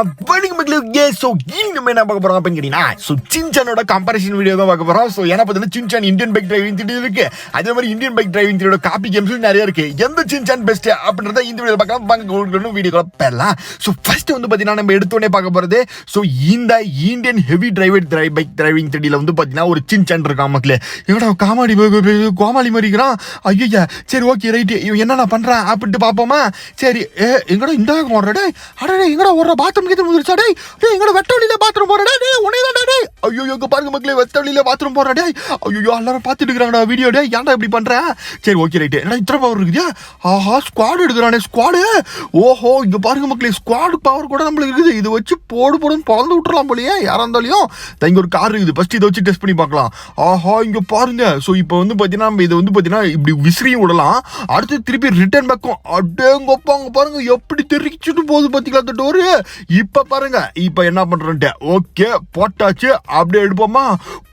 வணக்கம் மக்களே. ஸோ இன்னும் என்ன பார்க்க போறோம் அப்படின்னு கேட்டீங்கன்னா, ஸோ சின்சானோட கம்பேரிசன் வீடியோ தான் பார்க்க போறோம். ஸோ ஏன்னா பார்த்தீங்கன்னா Shinchan Indian bike driving theory இருக்கு, அதே மாதிரி இந்தியன் பைக் டிரைவிங் தியரியோட காப்பி கேம்ஸும் நிறைய இருக்கு. எந்த சின்சான் பெஸ்ட் அப்படின்றத இந்த வீடியோ பார்க்கலாம். வாங்க வீடியோ பெறலாம். ஸோ ஃபர்ஸ்ட் வந்து பார்த்தீங்கன்னா நம்ம எடுத்தோடனே பார்க்க போறது, ஸோ இந்த இந்தியன் ஹெவி பைக் டிரைவிங் தியரியில் வந்து பார்த்தீங்கன்னா ஒரு சின்சான் இருக்கான் மக்களே. எங்கடா கோமாளி மாதிரி இருக்கிறான். ஐயா சரி ஓகே ரைட்டு, இவன் என்னென்ன பண்றான் அப்படின்ட்டு பார்ப்போமா. சரி எங்கடா இந்த ஓடுறடே, அடடே எங்கடா ஓடுற பாத்ரூம் கிட்ட முடிச்சா டே, எங்கடா வெட்ட வழியில பாத்ரூம் போறடே, டே உனேதாடா டே. ஐயோ இங்க பாருங்க மக்களே, வெட்ட வழியில பாத்ரூம் போறடே. ஐயோ எல்லாரும் பார்த்துட்டு இருக்காங்கடா வீடியோ. டே ஏன்டா இப்படி பண்ற? சரி ஓகே ரைட்டு, என்னடா இத்தனை பவர் இருக்குதா? ஆஹா ஸ்குவாட் எடுக்கிறானே ஸ்குவாடு. ஓஹோ இங்க பாருங்க மக்களே, ஸ்குவாட் பவர் கூட நம்மளுக்கு இருக்குது. இது வச்சு போடுன்னு பறந்து விட்டுறலாம் போலயே யாரா இருந்தாலும். இங்க ஒரு கார் இருக்குது, ஃபர்ஸ்ட் இதை வச்சு டெஸ்ட் பண்ணி பார்க்கலாம். ஆஹா இங்க பாருங்க. ஸோ இப்போ வந்து பார்த்தீங்கன்னா நம்ம இதை வந்து பார்த்தீங்கன்னா இப்படி விசிறியும் விடலாம், அடுத்து திருப்பி ரிட்டர்ன் பேக்கும். அடேங்கப்பாங்க பாருங்க எப்படி தெரிச்சுட்டு போகுது பார்த்தீங்களா அந்த டோரு. இப்ப பாருங்க இப்ப என்ன பண்றேன்ட்டு. ஓகே போட்டாச்சு, அப்படியே எடுப்போமா.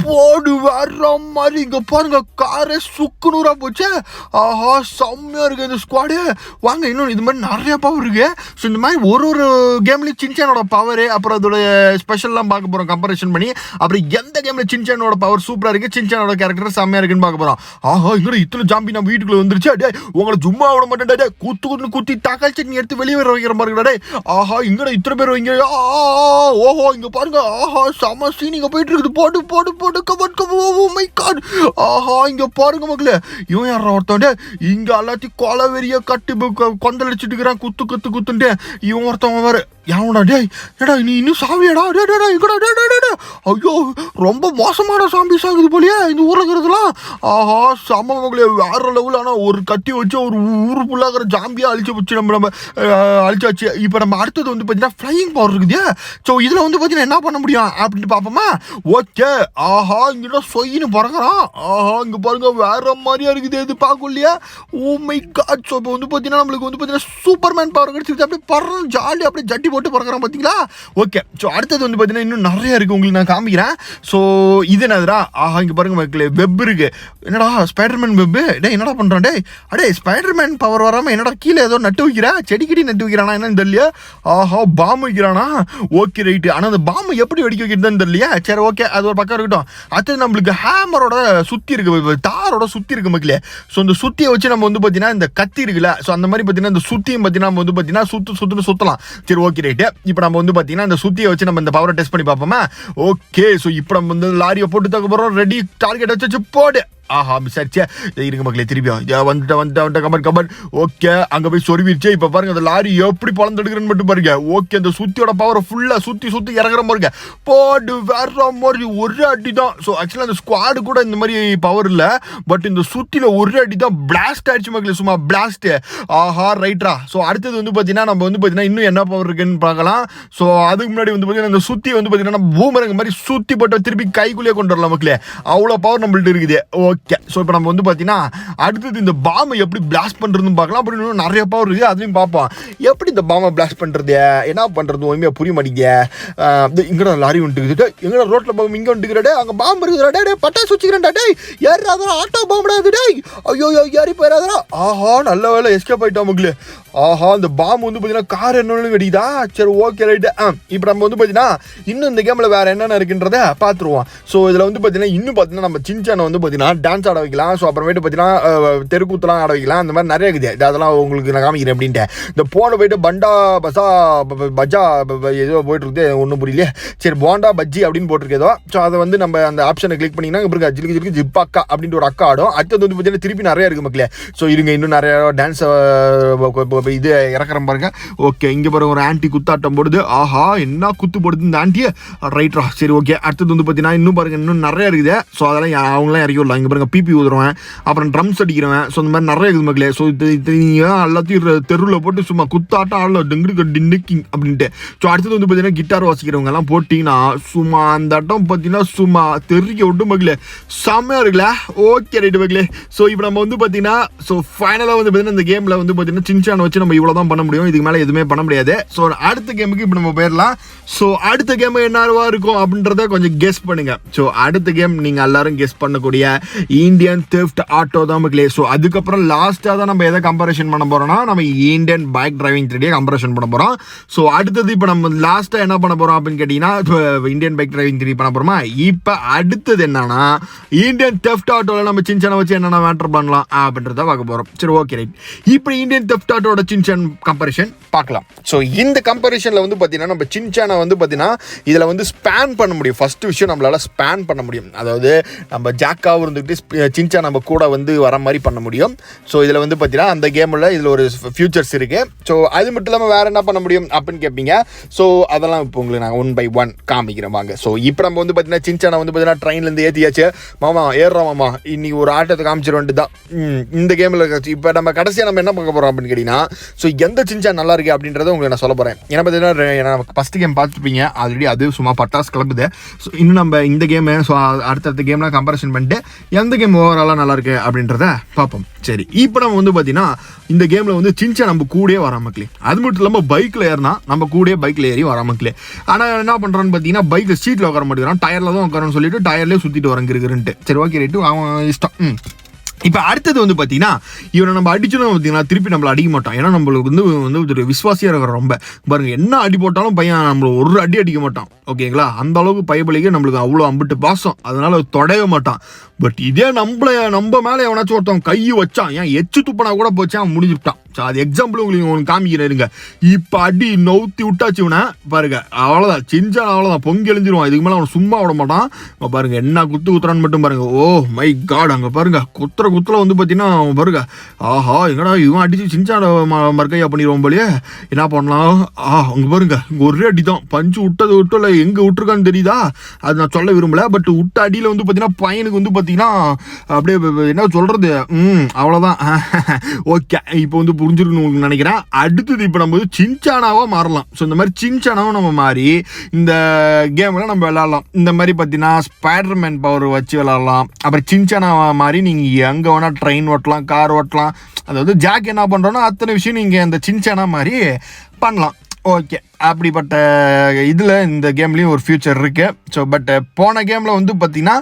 போடு வர்ற மாதிரி இங்க பாருங்க காரே சுக்குநூறா போச்சு. ஆஹா செம்மையா இருக்கு இந்த ஸ்குவாடு. வாங்க இன்னும் இது மாதிரி நிறைய பவர் இருக்கு. ஸோ இந்த மாதிரி ஒரு கேம்லயும் சின்சானோட பவர் அப்புறம் அதோட ஸ்பெஷல்லாம் பார்க்க போறோம் கம்பேரிசன் பண்ணி. அப்புறம் எந்த கேம்ல சின்சானோட பவர் சூப்பரா இருக்கு, சின்சானோட கேரக்டர் செம்மையா இருக்குன்னு பார்க்க போறோம். ஆஹா இங்க இத்தனை ஜாம்பி நம்ம வீட்டுக்குள்ள வந்துருச்சு. டே உங்களை சும்மா விட மாட்டேன், குத்தி தக்காளி சட்னி எடுத்து வெளியே வர வைக்கிற மாதிரி. ஆஹா இங்கட இத்தனை பேர் வைங்க. ஓஹோ இங்க பாருங்க, ஆஹா செம சீன் இங்க போயிட்டு இருக்குது. போடு கமன் ஓ மை காட். ஆஹா இங்க பாருங்க மக்களே, இவன் யாரா ஒருத்தன் இங்க எல்லாத்தையும் கொலவெறிய கட்டி கொந்தளிச்சுட்டு இருக்கிறான், குத்துன்ட்டு. இவன் ஒருத்தவன் வேற யாவடா டே, ஏடா நீ இன்னும் சாவியாடா? டேடா இங்கடா டே. ஐயோ ரொம்ப மோசமான சாம்பிஸ் ஆகுது போலியே இந்த ஊர்ல இருக்கிறதுலாம். ஆஹா செம மக்களே வேற லெவல். ஆனால் ஒரு கட்டி வச்சு ஒரு ஊரு ஃபுல்லாகிற ஜாம்பியா அழிச்சு வச்சு நம்ம அழிச்சாச்சு. இப்போ நம்ம அடுத்தது வந்து பார்த்தீங்கன்னா ஃப்ளையிங் பவர் இருக்குது. ஸோ இதில் வந்து பார்த்தீங்கன்னா என்ன பண்ண முடியும் அப்படின்ட்டு பார்ப்போமா. ஓகே ஆஹா இங்கே சொயின்னு பறக்கிறான். ஆஹா இங்கே பாருங்க வேற மாதிரியா இருக்குது இது பார்க்கலையா. Oh my God. ஸோ இப்போ வந்து பார்த்தீங்கன்னா நம்மளுக்கு வந்து பார்த்தீங்கன்னா சூப்பர்மேன் பவர் கிடைச்சிருக்கு. அப்படியே பறந்து ஜாலி அப்படியே ஜட்டி போட்டு பறக்கிறான் பார்த்தீங்களா. ஓகே ஸோ அடுத்தது வந்து பார்த்தீங்கன்னா இன்னும் நிறைய இருக்குது, உங்களுக்கு நான் காமிக்கிறேன். ஸோ இது என்னதுடா, ஆஹா இங்கே பாருங்க மக்களே வெப் இருக்கு. என்னடா ஸ்பைடர்மேன் வெப். டே என்னடா பண்ணுறான் டே. அடே ஸ்பைடர்மேன் பவர் வராமல் என்னடா கீழே ஏதோ நட்டு வைக்கிறா, செடிக்கடி நட்டு வைக்கிறானா என்னன்னு தெரியல. ஆஹா பாம்பு வைக்கிறானா. ஓகே ரைட்டு, ஆனால் அந்த பாம்பு எப்படி வெடிக்க வைக்கிறதுன்னு தெரியலையா. சரி ஓகே அது ஒரு பக்கம் இருக்கட்டும். அடுத்தது நம்மளுக்கு ஹேமரோட சுற்றி இருக்கு, தாரோட சுற்றி இருக்கு மக்களே. ஸோ இந்த சுற்றியை வச்சு நம்ம வந்து பார்த்தீங்கன்னா இந்த கத்தி இருக்குல்ல, ஸோ அந்த மாதிரி பார்த்தீங்கன்னா இந்த சுற்றியும் பார்த்தீங்கன்னா நம்ம வந்து பார்த்தீங்கன்னா சுற்றலாம். சரி ஓகே ரைட்டு, இப்போ நம்ம வந்து பார்த்தீங்கன்னா இந்த சுற்றியை வச்சு நம்ம இந்த பவரை டெஸ்ட் பண்ணி பார்ப்போமா. ஓகே ஸோ இப்போ நம்ம வந்து லாரியை போட்டு தக்க போகிறோம். ரெடி டார்கெட் வச்சு போடு. ஆஹா மிஸ்ஸாச்சே, இருங்க மக்களே திருப்பியும் வந்துட்டேன் கமர். ஓகே அங்கே போய் சொருவிடுச்சு. இப்போ பாருங்க அந்த லாரி எப்படி பழந்தெடுக்கிறேன்னு மட்டும் பாருங்க. ஓகே அந்த சுத்தியோட பவரை ஃபுல்லாக சுற்றி இறங்குற பாருங்க. போடு வேற மாதிரி ஒரு அடி தான். ஸோ ஆக்சுவலாக அந்த ஸ்குவாடு கூட இந்த மாதிரி பவர் இல்லை, பட் இந்த சுத்தியில் ஒரு அடி தான் பிளாஸ்ட் ஆயிடுச்சு மக்களே, சும்மா பிளாஸ்ட். ஆஹா ரைட்ரா. ஸோ அடுத்தது வந்து பார்த்தீங்கன்னா நம்ம வந்து பார்த்தீங்கன்னா இன்னும் என்ன பவர் இருக்குன்னு பார்க்கலாம். ஸோ அதுக்கு முன்னாடி வந்து பார்த்தீங்கன்னா இந்த சுற்றி வந்து பார்த்தீங்கன்னா பூமரங்க மாதிரி சுற்றி போட்டு திருப்பி கைக்குள்ளேயே கொண்டு வரலாம் மக்களே. அவ்வளோ பவர் நம்மள்ட்ட இருக்குது. ஓகே ஸோ இப்போ நம்ம வந்து பார்த்தீங்கன்னா அடுத்தது இந்த பாம்பை எப்படி பிளாஸ்ட் பண்ணுறதுன்னு பார்க்கலாம். அப்புறம் இன்னும் நிறைய பவர் இருக்குது, அதையும் பார்ப்போம். எப்படி இந்த பாம்பை பிளாஸ்ட் பண்ணுறது, என்ன பண்ணுறது உண்மையாக புரிய மாட்டேங்குது. இங்கடா லாரி வந்துட்டு, எங்கடா ரோட்டில் பாம்பு இங்கே வந்துட்டுக்கிறடே, அங்கே பாம்பு இருக்குதுடா. டே பட்டாசு வச்சுக்கிறேன்டா. டே ஏறாதான் ஆட்டோ பாம்புடாது. டே ஐயோ ஏறி போயிடாதா. ஆஹா நல்ல வேலை எஸ்கேப் ஆகிட்டா மக்களே. ஆஹா இந்த பாம்பு வந்து பார்த்தீங்கன்னா கார் என்னன்னு வெடிதா. சரி ஓகே ரைட்டு. இப்போ நம்ம வந்து பார்த்தீங்கன்னா இன்னும் இந்த கேமில் வேறு என்னென்ன இருக்குன்றதை பார்த்துருவோம். ஸோ இதில் வந்து பார்த்தீங்கன்னா இன்னும் பார்த்தீங்கன்னா நம்ம சின்சானை வந்து பார்த்தீங்கன்னா டான்ஸ் ஆட வைக்கலாம். ஸோ அப்புறமேட்டு பார்த்தீங்கன்னா தெருக்கூத்தலாம் ஆட வைக்கலாம். அந்த மாதிரி நிறைய இருக்குது, அதெல்லாம் உங்களுக்கு நான் காமிக்கிறேன் அப்படின்ட்டு. இந்த போன போயிட்டு பண்டா பஜா ஏதோ போயிட்டு இருக்குது, ஒன்றும் புரியல. சரி போண்டா பஜ்ஜி அப்படின்னு போட்டிருக்கேதோ. ஸோ அதை வந்து நம்ம அந்த ஆப்ஷனை கிளிக் பண்ணிங்கன்னா இப்போ ஜிலுக்கு ஜிப்பாக்கா அப்படின்ட்டு ஒரு அக்கா ஆடும். அடுத்தது வந்து பார்த்தீங்கன்னா திருப்பி நிறைய இருக்குது மக்களே. ஸோ இருங்க இன்னும் நிறைய டான்ஸ் இது இறக்குற பாருங்க. ஓகே இங்கே பாருங்க ஒரு ஆன்டி குத்தாட்டம் போடுது. ஆஹா என்ன குத்து போடுது இந்த ஆன்டி. ரைட்ரா சரி ஓகே. அடுத்தது வந்து பார்த்தீங்கன்னா இன்னும் பாருங்க இன்னும் நிறைய இருக்குது. ஸோ அதெல்லாம் அவங்களாம் இறக்கி விடலாம். இங்கே பாருங்க பிபி ஊதுருவேன், அப்புறம் ட்ரம்ஸ் அடிக்கிறவன். ஸோ இந்த மாதிரி நிறைய இருக்குது மக்களே. ஸோ எல்லாத்தையும் தெருவில் போட்டு சும்மா குத்தாட்டம் ஆடல டிங்கிங் அப்படின்ட்டு. ஸோ அடுத்தது வந்து பார்த்தீங்கன்னா கிட்டார் வாசிக்கிறவங்க எல்லாம் போட்டிங்கன்னா சும்மா அந்த ஆட்டம் பார்த்தீங்கன்னா சும்மா தெருக்க விட்டு மக்களே செம்மையா இருக்குல்ல. ஓகே ரைட்டு மக்களே. ஸோ இப்போ நம்ம வந்து பார்த்தீங்கன்னா ஸோ ஃபைனலாக வந்து பார்த்தீங்கன்னா இந்த கேமில் வந்து பார்த்தீங்கன்னா சின்சான் வச்சு நம்ம இவ்வளோ தான் பண்ண முடியும், இதுக்கு மேலே எதுவுமே பண்ண முடியாது. ஸோ அடுத்த கேமுக்கு இப்போ நம்ம போயிடலாம். ஸோ அடுத்த கேம் என்னவா இருக்கும் அப்படின்றத கொஞ்சம் கெஸ் பண்ணுங்க. ஸோ அடுத்த கேம் நீங்கள் எல்லாரும் கெஸ் பண்ணக்கூடிய இந்தியன் தெஃப்ட் ஆட்டோ தான் மக்களே. ஸோ அதுக்கப்புறம் லாஸ்ட்டாக தான் நம்ம எதை கம்பேரிஷன் பண்ண போகிறோம்னா நம்ம Indian bike driving 3D comparison பண்ண போகிறோம். ஸோ அடுத்தது இப்போ நம்ம லாஸ்ட்டாக என்ன பண்ண போகிறோம் அப்படின்னு கேட்டிங்கன்னா இப்போ இந்தியன் பைக் டிரைவிங் 3D பண்ண போகிறோமா. இப்போ அடுத்தது என்னன்னா இந்தியன் தெஃப்ட் ஆட்டோவில் நம்ம சின்சானை வச்சு என்னென்ன மேட்டர் பண்ணலாம் அப்படின்றத பார்க்க போகிறோம். சரி, ஓகே, ரைட். இப்போ இந்தியன் தெஃப்ட் ஆட்டோட சின்சான் கம்பேரிஷன் பார்க்கலாம். ஸோ இந்த கம்பேரிஷனில் வந்து பார்த்தீங்கன்னா நம்ம சின்சானை வந்து பார்த்தீங்கன்னா இதில் வந்து ஸ்பேன் பண்ண முடியும். ஃபர்ஸ்ட் விஷயம் நம்மளால ஸ்பேன் பண்ண முடியும். அதாவது நம்ம ஜாக்காவும் இருந்துக்கிட்டு சின்சான் நம்ம கூட வந்து வர மாதிரி பண்ண முடியும். ஸோ இதில் வந்து பார்த்தீங்கன்னா அந்த கேமில் இதில் ஒரு ஃபியூச்சர்ஸ் இருக்குது. ஸோ அது மட்டும் இல்லாமல் வேறு என்ன பண்ண முடியும் அப்படின்னு கேட்பீங்க. ஸோ அதெல்லாம் இப்போ உங்களுக்கு நான் 1 by 1 காமிக்கிறேன் வாங்க. ஸோ இப்போ நம்ம வந்து பார்த்தீங்கன்னா சின்சானை வந்து பார்த்தீங்கன்னா ட்ரெயின்லேருந்து ஏற்றியாச்சு. மாமா ஏறுறோம் மாமா, இன்னைக்கு ஒரு ஆட்டத்தை காமிச்சிட வேண்டியது தான் இந்த கேமில். இப்போ நம்ம கடைசியாக நம்ம என்ன பார்க்க போகிறோம் அப்படின்னு கேட்டிங்கன்னா ஸோ எந்த சின்சான் நல்லா இருக்குது அப்படின்றத உங்களுக்கு நான் சொல்ல போகிறேன். ஏன்னா பார்த்தீங்கன்னா ஃபஸ்ட் கேம் பார்த்துருப்பீங்க ஆல்ரெடி, அது சும்மா பட்டாசு கிளம்புது. ஸோ இன்னும் நம்ம இந்த கேமு ஸோ அடுத்தடுத்த கேம்லாம் கம்பேரிசன் பண்ணிட்டு எந்த கேம் ஓவராலாக நல்லா இருக்கு அப்படின்றத பார்ப்போம். சரி, இப்போ நம்ம வந்து பார்த்தீங்கன்னா இந்த கேமில் வந்து சின்சான் நம்ம கூடயே வர மக்களே. அது மட்டும் இல்லாமல் பைக்கில் ஏறினா நம்ம கூடயே பைக்கில் ஏறி வர மக்களே. ஆனால் என்ன பண்ணுறான்னு பார்த்தீங்கன்னா பைக்கில் சீட்டில் உட்கார மாட்டேங்கிறான், டயரில் தான் உட்காரன்னு சொல்லிட்டு டயர்லேயே சுற்றிட்டு வரங்கிருக்குன்ட்டு. சரி, ஓகே, ரைட்டு, அவன் இஷ்டம். இப்போ அடுத்தது வந்து பார்த்தீங்கன்னா இவனை நம்ம அடிச்சோன்னு பார்த்தீங்கன்னா திருப்பி நம்மளை அடிக்க மாட்டான். ஏன்னா நம்மளுக்கு வந்து ஒரு விசுவாசியாக இருக்கிற ரொம்ப பாருங்க, என்ன அடி போட்டாலும் பையன் நம்மளை ஒரு அடி அடிக்க மாட்டான். ஓகேங்களா, அந்த அளவுக்கு பயபலிக்க நம்மளுக்கு அவ்வளோ அம்பிட்டு பாசம், அதனால தொடவே மாட்டான். பட் இதே நம்ம மேலே எவனாச்சும் ஒருத்தவன் கை வச்சான், ஏன் எச்சு துப்பனா கூட போச்சு, அவன் முடிஞ்சுட்டான். ஸோ அது எக்ஸாம்பிள் உங்களுக்கு காமிக்கிறேருங்க. இப்போ அடி நவுத்தி விட்டாச்சு இவனை பாருங்க, அவ்வளோதான் சின்சான், அவ்வளோதான் பொங்கி எழுஞ்சிருவான். இதுக்கு மேலே அவன் சும்மா விட மாட்டான். பாருங்க என்ன குத்துறான்னு மட்டும் பாருங்க. ஓ மை காட், அங்கே பாருங்க குத்துல வந்து பார்த்தீங்கன்னா பாருங்க, ஆஹா எங்கடா இவன் அடிச்சு சின்சான் மறுக்கையா பண்ணிடுவோம் போலியே. என்ன பண்ணலாம், அங்கே பாருங்க இங்கே ஒரே அடி தான், பஞ்சு விட்டல எங்கே விட்டுருக்கான்னு தெரியுதா, அது நான் சொல்ல விரும்பல. பட் விட்ட அடியில் வந்து பார்த்தீங்கன்னா பையனுக்கு வந்து பார்த்தீங்கன்னா அப்படியே என்ன சொல்றது, அவ்வளோதான். ஓகே, இப்போ வந்து புரிஞ்சிருக்கணும் உங்களுக்கு நினைக்கிறேன். அடுத்தது இப்போ நம்ம வந்து சின்சானாவாக மாறலாம். ஸோ இந்த மாதிரி சின்சானாவும் நம்ம மாறி இந்த கேமில் நம்ம விளாட்லாம். இந்த மாதிரி பார்த்தீங்கன்னா ஸ்பைடர்மேன் பவர் வச்சு விளாட்லாம். அப்புறம் சின்சானாவா மாதிரி நீங்கள் எங்கே வேணால் ட்ரெயின் ஓட்டலாம், கார் ஓட்டலாம். அதாவது ஜாக் என்ன பண்ணுறோன்னா அத்தனை விஷயம் நீங்கள் அந்த சின்சானா மாதிரி பண்ணலாம். ஓகே, அப்படிப்பட்ட இதில் இந்த கேம்லேயும் ஒரு ஃபியூச்சர் இருக்குது. ஸோ பட் போன கேமில் வந்து பார்த்தீங்கன்னா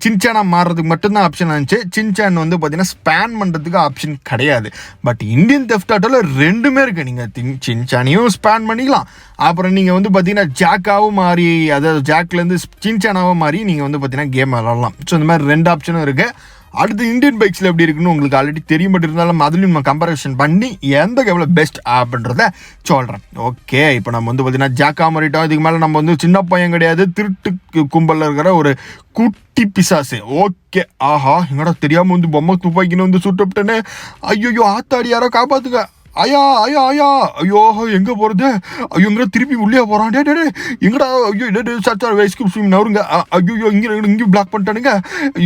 சின்சானா மாறுறதுக்கு மட்டும்தான் ஆப்ஷன் இருந்துச்சு. சின்சான் வந்து பார்த்தீங்கன்னா ஸ்பேன் பண்ணுறதுக்கு ஆப்ஷன் கிடையாது. பட் இந்தியன் தெஃப்ட் ஆட்டோவில் ரெண்டுமே இருக்குது. நீங்கள் சின்சானையும் ஸ்பேன் பண்ணிக்கலாம், அப்புறம் நீங்கள் வந்து பார்த்தீங்கன்னா ஜாக்காவும் மாறி, அதாவது ஜாக்லேருந்து சின்சானாவும் மாறி நீங்கள் வந்து பார்த்தீங்கன்னா கேம் விளாடலாம். ஸோ இந்த மாதிரி 2 ஆப்ஷனும் இருக்குது. அடுத்து இந்தியன் பைக்ஸில் எப்படி இருக்குன்னு உங்களுக்கு ஆல்ரெடி தெரிய மட்டும் இருந்தாலும் அதுலையும் நம்ம கம்பேரிசன் பண்ணி எந்த கேமில் பெஸ்ட் அப்படின்றத சொல்கிறேன். ஓகே, இப்போ நம்ம வந்து பார்த்தீங்கன்னா ஜாக்கா மாறிட்டோம். இதுக்கு மேலே நம்ம வந்து சின்ன பையன் கிடையாது, திருட்டு கும்பலில் இருக்கிற ஒரு குட்டி பிசாசு. ஓகே, ஆஹா எங்கடா தெரியாமல் வந்து பொம்மை துப்பாக்கின்னு வந்து சுட்டுவிட்டேன்னு. ஐயோ ஆத்தாடி யாரோ காப்பாற்றுங்க, ஐயா ஐயா ஐயா, ஐயோ எங்கே போகிறது, ஐயோ எங்கடா திருப்பி உள்ளே போகிறான், டே எங்கடா, ஐயோ டே சார் வயசுக்கு ஸ்விம் நவருங்க, ஐயோ இங்கேயும் பிளாக் பண்ணிட்டானுங்க,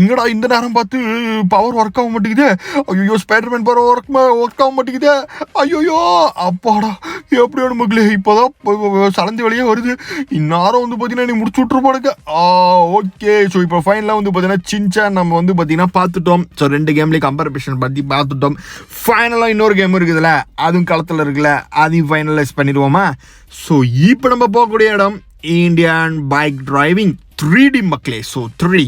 இங்கடா இந்த நேரம் பார்த்து பவர் ஒர்க் ஆக மாட்டேங்குது, ஐயோ ஸ்பைடர்மேன் பவர் ஒர்க் ஆக மாட்டேங்குது, ஐயோ அப்பாடா எப்படி வேணும் மக்களே, இப்போதான் சலந்து வெளியே வருது, இந்நேரம் வந்து பார்த்தீங்கன்னா நீ முடிச்சு விட்ருப்பானுங்க. ஓகே, ஸோ இப்போ ஃபைனலாக வந்து பார்த்தீங்கன்னா சின்சான் நம்ம வந்து பார்த்தீங்கன்னா பார்த்துட்டோம். ஸோ 2 கேம்லேயும் கம்பேரிசன் பற்றி பார்த்துட்டோம். ஃபைனலாக இன்னொரு கேம் இருக்குதுல்ல, அதுவும் களத்தில் இருக்குல்ல, அதையும் ஃபைனலைஸ் பண்ணிடுவோமா. ஸோ இப்போ நம்ம போகக்கூடிய இடம் இந்தியன் பைக் டிரைவிங் 3D மக்களே. ஸோ 3.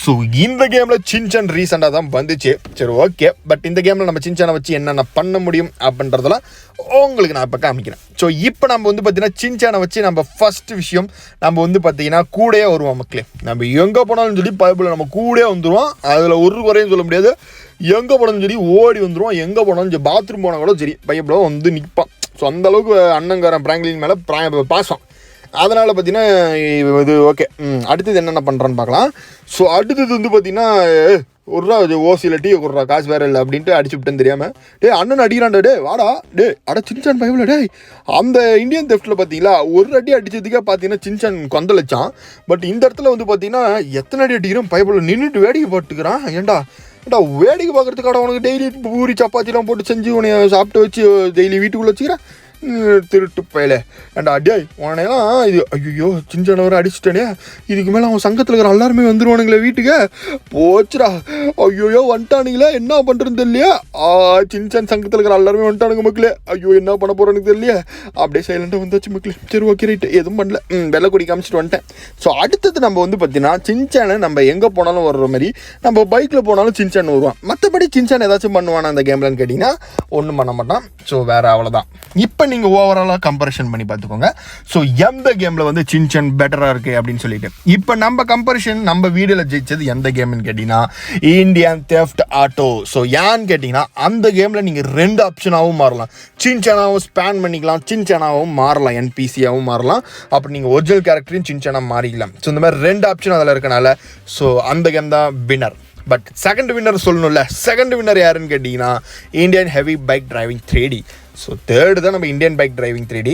ஸோ இந்த கேமில் சின்சான் ரீசெண்டாக தான் வந்துச்சு. சரி, ஓகே, பட் இந்த கேமில் நம்ம சின்சானை வச்சு என்னென்ன பண்ண முடியும் அப்படின்றதெல்லாம் உங்களுக்கு நான் இப்போ காமிக்கிறேன். ஸோ இப்போ நம்ம வந்து பார்த்தீங்கன்னா சின்சானை வச்சு நம்ம ஃபர்ஸ்ட் விஷயம் நம்ம வந்து பார்த்தீங்கன்னா கூடயே வருவோம் மக்களே. நம்ம எங்கே போனாலும் சொல்லி பைபிள் நம்ம கூடயே வந்துடுவோம். அதில் ஒரு குறையும் சொல்ல முடியாது. எங்கே போனாலும் சரி ஓடி வந்துடுவோம். எங்கே போனாலும் சரி பாத்ரூம் போனால் கூட சரி பையப்பில் வந்து நிற்பான். ஸோ அந்தளவுக்கு அண்ணங்காரன் பிராங்க்லின் மேலே பாசம். அதனால் பார்த்தீங்கன்னா இது ஓகே. அடுத்தது என்னென்ன பண்ணுறான்னு பார்க்கலாம். ஸோ அடுத்தது வந்து பார்த்தீங்கன்னா ஒரு ரூபா ஓசியில் டீ ஒரு ரூபா காசு வேறு இல்லை அப்படின்ட்டு அடிச்சு விட்டேன்னு தெரியாமல், அண்ணன் அடிக்கிறான்டா, வாடா சின்சான் பைபிள் அந்த இந்தியன் தெஃப்ட்டில் பார்த்தீங்களா ஒரு அடி அடித்ததுக்கே பார்த்தீங்கன்னா சின்சான் கொந்தளிச்சான். பட் இந்த இடத்துல வந்து பார்த்தீங்கன்னா எத்தனை அடி அடிக்கிறோம் பைபிள் நின்றுட்டு வேடிக்கை போட்டுக்கிறான். ஏன்டா வேடிக்கை பார்க்குறதுக்காக உனக்கு டெய்லி பூரி சப்பாத்திலாம் போட்டு செஞ்சு உனைய சாப்பிட்டு வச்சு டெய்லி வீட்டுக்குள்ளே வச்சுக்கிறேன். திருட்டு பையல ஏண்டா அடே உனையெல்லாம் இது ஐயோ சின்சான் வர அடிச்சுட்டேனே, இதுக்கு மேலே அவன் சங்கத்தில் இருக்கிற எல்லாருமே வந்துருவானுங்களே வீட்டுக்கு, போச்சுடா ஐயோ வந்துட்டானுங்களே என்ன பண்ணுறதுன்னு தெரியலையா, சின்சான் சங்கத்தில் இருக்கிற எல்லாருமே வந்துட்டானுங்க மக்களே, ஐயோ என்ன பண்ண போகிறோன்னு தெரியலையே, அப்படியே சைலண்டாக வந்தாச்சு மக்களே. சரி ஓகே ரைட்டு எதுவும் பண்ணல, வெள்ளை கொடி காமிச்சிட்டு வந்துட்டேன். ஸோ அடுத்தது நம்ம வந்து பார்த்தீங்கன்னா சின்சானை நம்ம எங்கே போனாலும் வர்ற மாதிரி நம்ம பைக்கில் போனாலும் சின்சான் வருவான். மற்றபடி சின்சான் ஏதாச்சும் பண்ணுவானா அந்த கேம்லன்னு கேட்டிங்கன்னா ஒன்றும் பண்ண மாட்டான். ஸோ வேறு அவ்வளோதான். இப்போ நீங்கள் ஓவராலாக கம்பேரிஷன் பண்ணி பார்த்துக்கோங்க. ஸோ எந்த கேமில் வந்து சின்சான் பெட்டராக இருக்குது அப்படின்னு சொல்லிட்டு இப்போ நம்ம கம்பேரிஷன் நம்ம வீடியோவில் ஜெயிச்சது எந்த கேம்னு கேட்டிங்கன்னா இந்தியன் தெஃப்ட் ஆட்டோ. ஸோ ஏன்னு கேட்டிங்கன்னா அந்த கேமில் நீங்கள் 2 ஆப்ஷனாகவும் மாறலாம், சின்சானாகவும் ஸ்பேன் பண்ணிக்கலாம், சின்சானாகவும் மாறலாம், என்பிசியாகவும் மாறலாம், அப்படி நீங்கள் ஒரிஜினல் கேரக்டரையும் சின்சானாக மாறிக்கலாம். ஸோ இந்த மாதிரி 2 ஆப்ஷன் அதில் இருக்கனால ஸோ அந்த கேம் தான் வின்னர். பட் செகண்ட் வின்னர் சொல்லணும்ல, செகண்ட் வின்னர் யாருன்னு கேட்டிங்கன்னா Indian heavy bike driving 3D. So third தான் நம்ம இந்தியன் பைக் டிரைவிங் 3D.